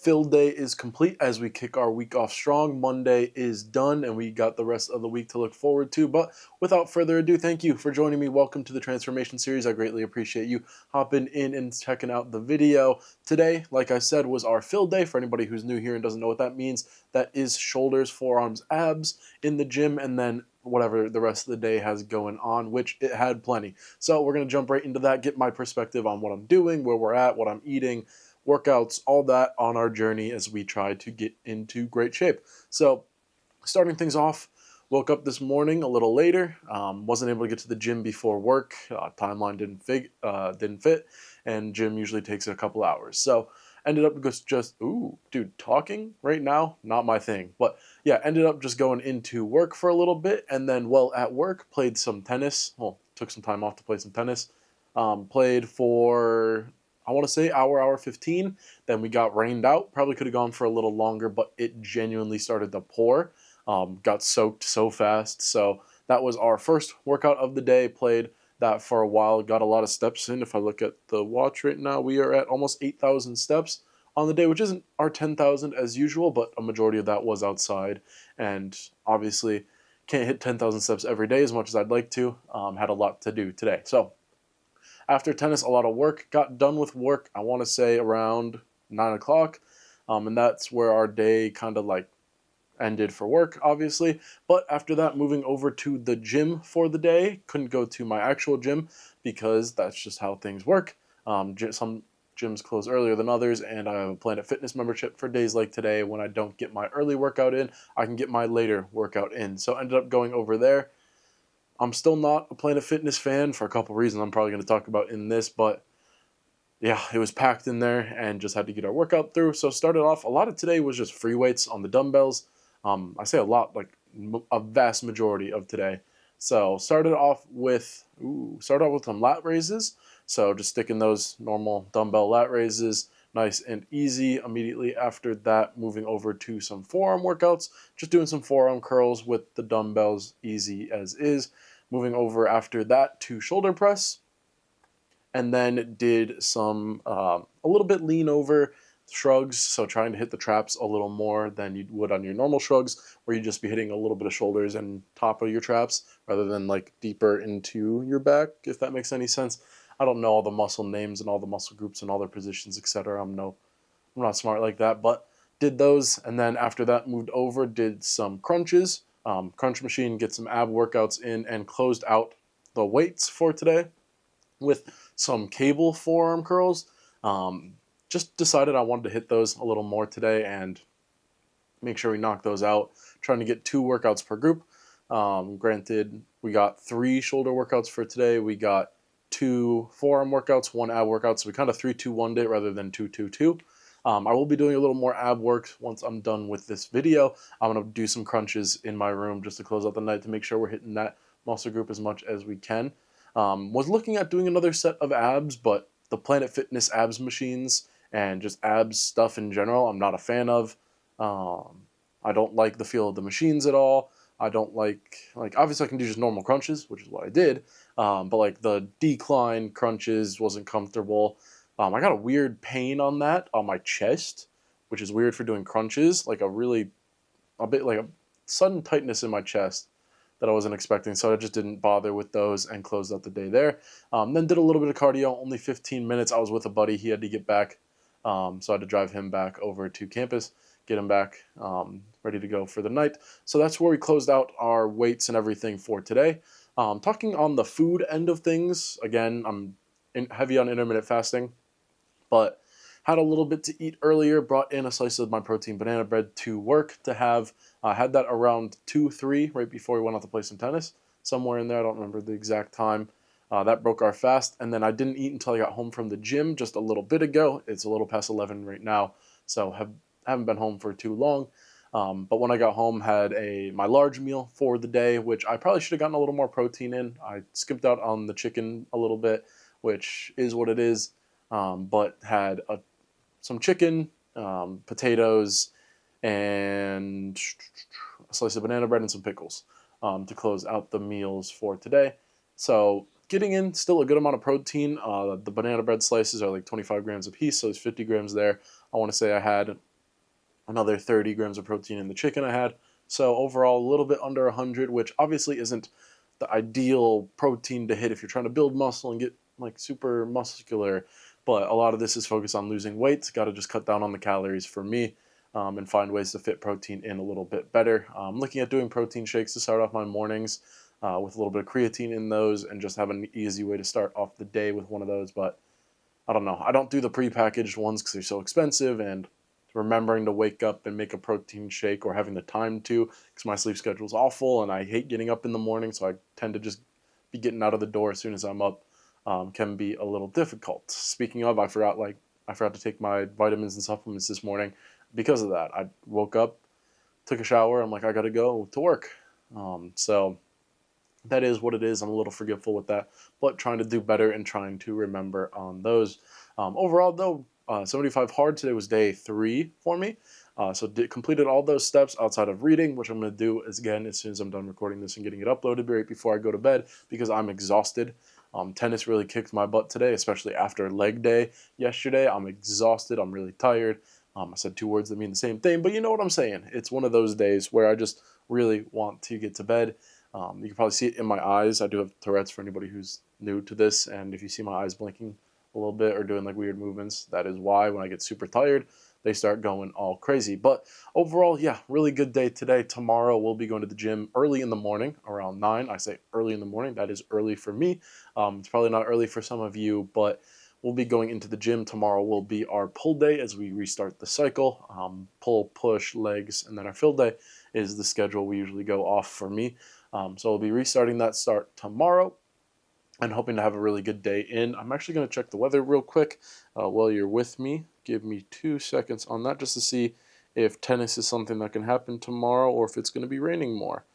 fill day is complete as we kick our week off strong. Monday is done and we got the rest of the week to look forward to. But without further ado, thank you for joining me. Welcome to the Transformation Series. I greatly appreciate you hopping in and checking out the video. Today, like I said, was our fill day. For anybody who's new here and doesn't know what that means, that is shoulders, forearms, abs in the gym, and then whatever the rest of the day has going on, which it had plenty. So we're going to jump right into that, get my perspective on what I'm doing, where we're at, what I'm eating, workouts, all that on our journey as we try to get into great shape. So starting things off, woke up this morning a little later, wasn't able to get to the gym before work, timeline didn't fit, and gym usually takes a couple hours. So ended up just talking right now, not my thing. But yeah, ended up just going into work for a little bit, and then while at work, played some tennis. Well, took some time off to play some tennis. Played for, I want to say, hour 15. Then we got rained out. Probably could have gone for a little longer, but it genuinely started to pour. Got soaked so fast. So that was our first workout of the day. Played that for a while. Got a lot of steps in. If I look at the watch right now, we are at almost 8,000 steps on the day, which isn't our 10,000 as usual, but a majority of that was outside. And obviously can't hit 10,000 steps every day as much as I'd like to. Had a lot to do today. So after tennis, a lot of work. Got done with work, I want to say around 9 o'clock. And that's where our day kind of like ended for work, obviously. But after that, moving over to the gym for the day. Couldn't go to my actual gym because that's just how things work. Some gyms close earlier than others, and I have a Planet Fitness membership for days like today. When I don't get my early workout in, I can get my later workout in. So ended up going over there. I'm still not a Planet Fitness fan for a couple reasons I'm probably going to talk about in this, but yeah, it was packed in there and just had to get our workout through. So started off, a lot of today was just free weights on the dumbbells. I say a lot, like a vast majority of today. So started off with some lat raises. So just sticking those normal dumbbell lat raises, nice and easy. Immediately after that, moving over to some forearm workouts, just doing some forearm curls with the dumbbells, easy as is. Moving over after that to shoulder press, and then did some a little bit lean over shrugs, so trying to hit the traps a little more than you would on your normal shrugs, where you'd just be hitting a little bit of shoulders and top of your traps rather than like deeper into your back, if that makes any sense. I don't know all the muscle names and all the muscle groups and all their positions, etc. I'm not smart like that, but did those, and then after that moved over, did some crunches, crunch machine, get some ab workouts in, and closed out the weights for today with some cable forearm curls. Just decided I wanted to hit those a little more today and make sure we knock those out. Trying to get 2 workouts per group. Granted, we got 3 shoulder workouts for today. We got 2 forearm workouts, 1 ab workout. So we kind of 3-2-1 it rather than 2-2-2. I will be doing a little more ab work once I'm done with this video. I'm going to do some crunches in my room just to close out the night to make sure we're hitting that muscle group as much as we can. Was looking at doing another set of abs, but the Planet Fitness abs machines and just abs stuff in general, I'm not a fan of. I don't like the feel of the machines at all. I don't like obviously I can do just normal crunches, which is what I did, but like the decline crunches wasn't comfortable. I got a weird pain on that on my chest, which is weird for doing crunches, like a bit like a sudden tightness in my chest that I wasn't expecting, so I just didn't bother with those and closed out the day there. Then did a little bit of cardio, only 15 minutes. I was with a buddy. He had to get back, so I had to drive him back over to campus, get him back ready to go for the night. So that's where we closed out our weights and everything for today. Talking on the food end of things, again, I'm heavy on intermittent fasting, but had a little bit to eat earlier, brought in a slice of my protein banana bread to work to have. Had that around 2-3 right before we went out to play some tennis. Somewhere in there, I don't remember the exact time. That broke our fast, and then I didn't eat until I got home from the gym just a little bit ago. It's a little past 11 right now, so haven't been home for too long. But when I got home, had my large meal for the day, which I probably should have gotten a little more protein in. I skipped out on the chicken a little bit, which is what it is, but had some chicken, potatoes, and a slice of banana bread and some pickles to close out the meals for today. So getting in still a good amount of protein. The banana bread slices are like 25 grams a piece, so there's 50 grams there. I want to say I had another 30 grams of protein in the chicken I had. So overall, a little bit under 100, which obviously isn't the ideal protein to hit if you're trying to build muscle and get like super muscular. But a lot of this is focused on losing weight. Got to just cut down on the calories for me, and find ways to fit protein in a little bit better. I'm looking at doing protein shakes to start off my mornings, with a little bit of creatine in those, and just have an easy way to start off the day with one of those. But I don't know. I don't do the prepackaged ones because they're so expensive, and remembering to wake up and make a protein shake or having the time to, because my sleep schedule is awful and I hate getting up in the morning, so I tend to just be getting out of the door as soon as I'm up, can be a little difficult. Speaking of, I forgot to take my vitamins and supplements this morning because of that. I woke up, took a shower, I'm like, I gotta go to work. So that is what it is. I'm a little forgetful with that, but trying to do better and trying to remember on those. Overall, though, 75 hard today was day 3 for me. Completed all those steps outside of reading, which I'm going to do again as soon as I'm done recording this and getting it uploaded right before I go to bed because I'm exhausted. Tennis really kicked my butt today, especially after leg day yesterday. I'm exhausted. I'm really tired. I said 2 words that mean the same thing, but you know what I'm saying. It's one of those days where I just really want to get to bed. You can probably see it in my eyes. I do have Tourette's for anybody who's new to this, and if you see my eyes blinking a little bit or doing like weird movements, that is why when I get super tired, they start going all crazy. But overall, yeah, really good day today. Tomorrow we'll be going to the gym early in the morning, around 9. I say early in the morning. That is early for me. It's probably not early for some of you, but we'll be going into the gym. Tomorrow will be our pull day as we restart the cycle. Pull, push, legs, and then our fill day is the schedule we usually go off for me. So we'll be restarting that start tomorrow and hoping to have a really good day in. I'm actually going to check the weather real quick while you're with me. Give me 2 seconds on that just to see if tennis is something that can happen tomorrow or if it's going to be raining more.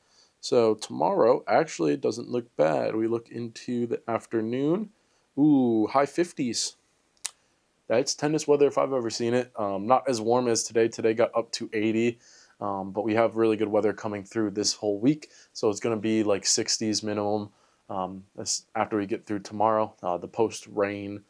So tomorrow, actually, it doesn't look bad. We look into the afternoon. Ooh, high 50s. That's tennis weather if I've ever seen it. Not as warm as today. Today got up to 80. But we have really good weather coming through this whole week. So it's going to be like 60s minimum after we get through tomorrow. The post-rain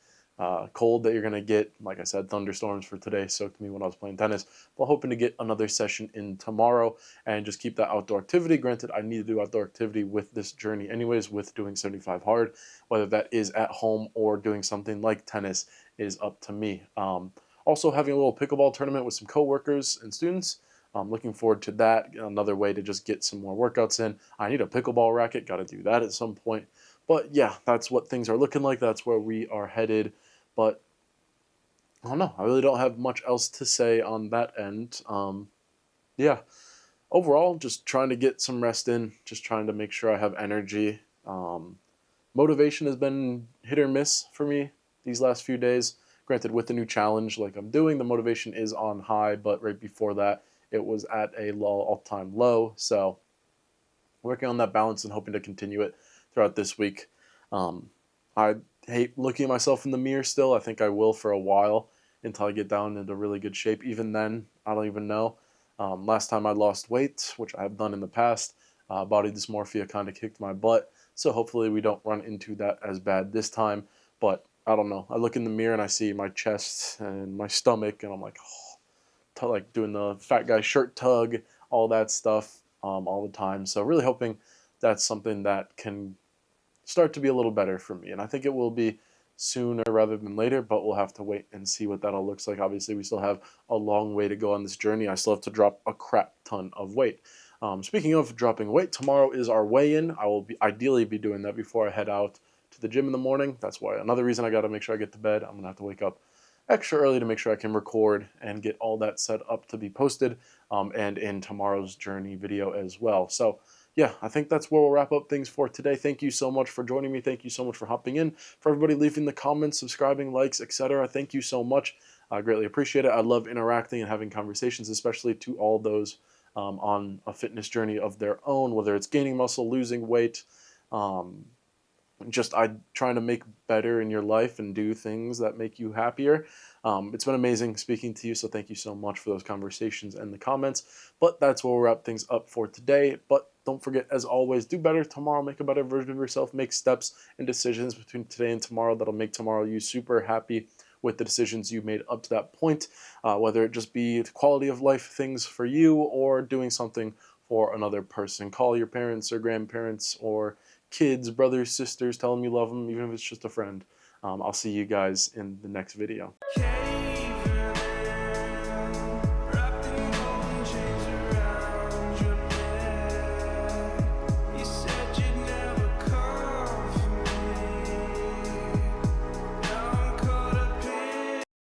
cold that you're going to get, like I said, thunderstorms for today soaked me when I was playing tennis. But hoping to get another session in tomorrow and just keep that outdoor activity. Granted, I need to do outdoor activity with this journey anyways, with doing 75 hard. Whether that is at home or doing something like tennis is up to me. Also having a little pickleball tournament with some coworkers and students. I'm looking forward to that. Another way to just get some more workouts in. I need a pickleball racket. Got to do that at some point. But yeah, that's what things are looking like. That's where we are headed. But I don't know. I really don't have much else to say on that end. Yeah. Overall, just trying to get some rest in. Just trying to make sure I have energy. Motivation has been hit or miss for me these last few days. Granted, with the new challenge like I'm doing, the motivation is on high. But right before that, it was at a all-time low. So working on that balance and hoping to continue it throughout this week. I hate looking at myself in the mirror still. I think I will for a while until I get down into really good shape. Even then, I don't even know. Last time I lost weight, which I have done in the past, body dysmorphia kind of kicked my butt. So hopefully we don't run into that as bad this time. But I don't know. I look in the mirror and I see my chest and my stomach, and I'm like, like doing the fat guy shirt tug, all that stuff, all the time. So really hoping that's something that can start to be a little better for me. And I think it will be sooner rather than later, but we'll have to wait and see what that all looks like. Obviously, we still have a long way to go on this journey. I still have to drop a crap ton of weight. Speaking of dropping weight, tomorrow is our weigh-in. I will ideally be doing that before I head out to the gym in the morning. That's why another reason I got to make sure I get to bed. I'm going to have to wake up extra early to make sure I can record and get all that set up to be posted, and in tomorrow's journey video as well. So yeah, I think that's where we'll wrap up things for today. Thank you so much for joining me. Thank you so much for hopping in. For everybody leaving the comments, subscribing, likes, etc. Thank you so much. I greatly appreciate it. I love interacting and having conversations, especially to all those on a fitness journey of their own, whether it's gaining muscle, losing weight, just trying to make better in your life and do things that make you happier. It's been amazing speaking to you, so thank you so much for those conversations and the comments. But that's where we'll wrap things up for today. But don't forget, as always, do better tomorrow, make a better version of yourself, make steps and decisions between today and tomorrow that'll make tomorrow you super happy with the decisions you made up to that point, whether it just be quality of life things for you or doing something for another person. Call your parents or grandparents or kids, brothers, sisters, tell them you love them, even if it's just a friend. I'll see you guys in the next video.